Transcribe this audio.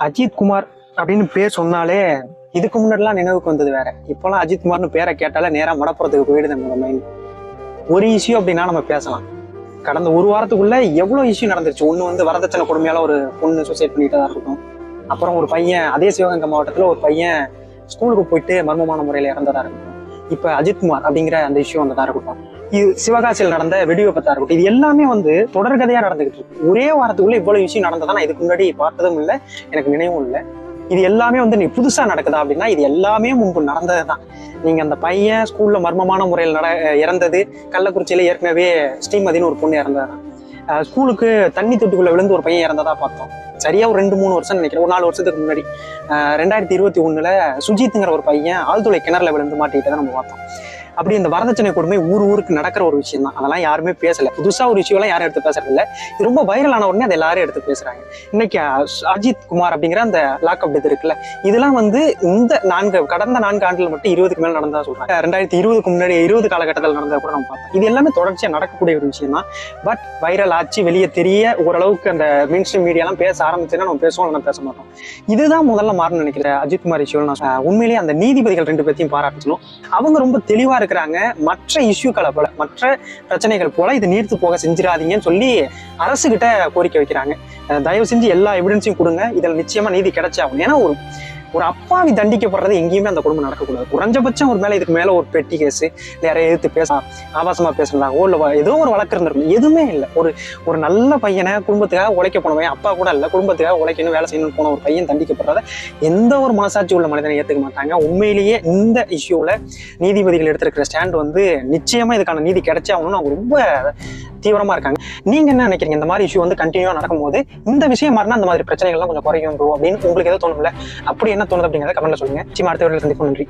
அஜித் குமார் அப்படின்னு பேர் சொன்னாலே இதுக்கு முன்னாடிலாம் நினைவுக்கு வந்தது வேற. இப்போலாம் அஜித் குமார்னு பேரை கேட்டாலே நேராக மடப்புறத்துக்கு போயிடுது நம்ம மைண்ட். ஒரு இஷ்யூ அப்படின்னா நம்ம பேசலாம். கடந்த ஒரு வாரத்துக்குள்ள எவ்வளவு இஷ்யூ நடந்துருச்சு. ஒண்ணு வந்து வரதட்சணை கொடுமையால ஒரு பொண்ணு சூசைட் பண்ணிட்டதா இருக்கட்டும். அப்புறம் ஒரு பையன் அதே சிவகங்கை மாவட்டத்துல ஒரு பையன் ஸ்கூலுக்கு போயிட்டு மர்மமான முறையில இறந்ததா இருக்கட்டும். இப்ப அஜித்குமார் அப்படிங்கிற அந்த இஷ்யூ வந்ததா இருக்கட்டும். இது சிவகாசியில் நடந்த வெடிவிபத்தா இருக்கட்டும். இது எல்லாமே வந்து தொடர்கதையா நடந்துகிட்டு இருக்கு. ஒரே வாரத்துக்குள்ள இவ்வளவு விஷயம் நடந்ததா நான் இதுக்கு முன்னாடி பார்த்ததும் இல்லை, எனக்கு நினைவும் இல்லை. இது எல்லாமே வந்து நீ புதுசா நடக்குதா அப்படின்னா இது எல்லாமே முன்பு நடந்ததுதான். நீங்க அந்த பையன் ஸ்கூல்ல மர்மமான முறையில் இறந்தது, கள்ளக்குறிச்சியில ஏற்கனவே ஸ்ரீமதினு ஒரு பொண்ணு இறந்ததான். ஸ்கூலுக்கு தண்ணி தொட்டிக்குள்ள விழுந்து ஒரு பையன் இறந்ததா பார்த்தோம். சரியா ஒரு 2-3 வருஷம் நினைக்கிறேன், ஒரு 4 வருஷத்துக்கு முன்னாடி 2021 சுஜித்ங்கிற ஒரு பையன் ஆழ்துளை கிணறுல விழுந்து மாட்டிக்கிட்டதை நம்ம பார்த்தோம். அப்படி இந்த வரதட்சணை கொடுமை ஊருக்கு நடக்கிற ஒரு விஷயம் தான். அதெல்லாம் யாருமே பேசல. புதுசா ஒரு விஷயம்லாம் யாரும் எடுத்து பேசுறது இல்லை. இது ரொம்ப வைரலான உடனே அதை எல்லாரும் எடுத்து பேசுறாங்க. இன்னைக்கு அஜித் குமார் அப்படிங்கிற அந்த லாக்அப் டெத் இருக்குல்ல, இதெல்லாம் வந்து இந்த கடந்த 4 ஆண்டுகள் மட்டும் 20க்கு மேல நடந்ததா சொல்றாங்க. 2020க்கு முன்னாடி 20 காலகட்டத்தில் நடந்ததை கூட நம்ம பார்த்தோம். இது எல்லாமே தொடர்ச்சியா நடக்கக்கூடிய ஒரு விஷயம் தான். பட் வைரல் ஆச்சு, வெளியே தெரிய ஓரளவுக்கு அந்த மெயின் ஸ்ட்ரீம் மீடியாலாம் பேச ஆரம்பிச்சுன்னா நம்ம பேசுவோம், நம்ம பேச மாட்டோம். இதுதான் முதல்ல மாறணும்னு நினைக்கிறேன். அஜித் குமார் இஷ்யூ நான் உண்மையிலேயே அந்த நீதிபதிகள் 2 பேர்த்தையும் பாராட்டணும். அவங்க ரொம்ப தெளிவா இருக்கிறாங்க. மற்ற இஷ்யூக்களை போல, மற்ற பிரச்சனைகள் போல இது நீர்த்து போக செஞ்சிடாதீங்கன்னு சொல்லி அரசு கிட்ட கோரிக்கை வைக்கிறாங்க. தயவு செஞ்சு எல்லா எவிடன்ஸையும் கொடுங்க, இதில் நிச்சயமா நீதி கிடைச்சாகும். ஏன்னா ஒரு அப்பாவி தண்டிக்கப்படுறது எங்கேயுமே அந்த குடும்பம் நடக்கக்கூடாது. குறைஞ்சபட்சம் ஒரு மேல இதுக்கு மேல ஒரு பெட்டி கேஸ் இல்லை யாரையும் எதிர்த்து ஆபாசமா பேசுறதாகவோ இல்லை ஏதோ ஒரு வழக்கு இருந்திருக்கும். எதுவுமே இல்லை. ஒரு நல்ல பையனை குடும்பத்துக்காக உழைக்க போனவன், அப்பா கூட இல்லை, குடும்பத்துக்காக உழைக்கணும் வேலை செய்யணும்னு போன ஒரு பையன் தண்டிக்கப்படுறத எந்த ஒரு மனசாட்சி உள்ள மனிதனை ஏற்றுக்க மாட்டாங்க. உண்மையிலேயே இந்த இஷ்யூல நீதிபதிகள் எடுத்திருக்கிற ஸ்டாண்ட் வந்து நிச்சயமா இதுக்கான நீதி கிடைச்சாகணும்னு அவங்க ரொம்ப தீவிரமா இருக்காங்க. நீங்க என்ன நினைக்கிறீங்க? இந்த மாதிரி இஷ்யூ வந்து கண்டினியூவா நடக்கும்போது இந்த விஷயம் மாறினா அந்த மாதிரி பிரச்சனைகள்லாம் கொஞ்சம் குறையும் அப்படின்னு உங்களுக்கு எதோ தோணும்ல? அப்படி என்ன தோணுது அப்படிங்கிறத கமெண்ட்ல சொல்லுங்க. அடுத்த வீடியோல சந்திப்போம். நன்றி.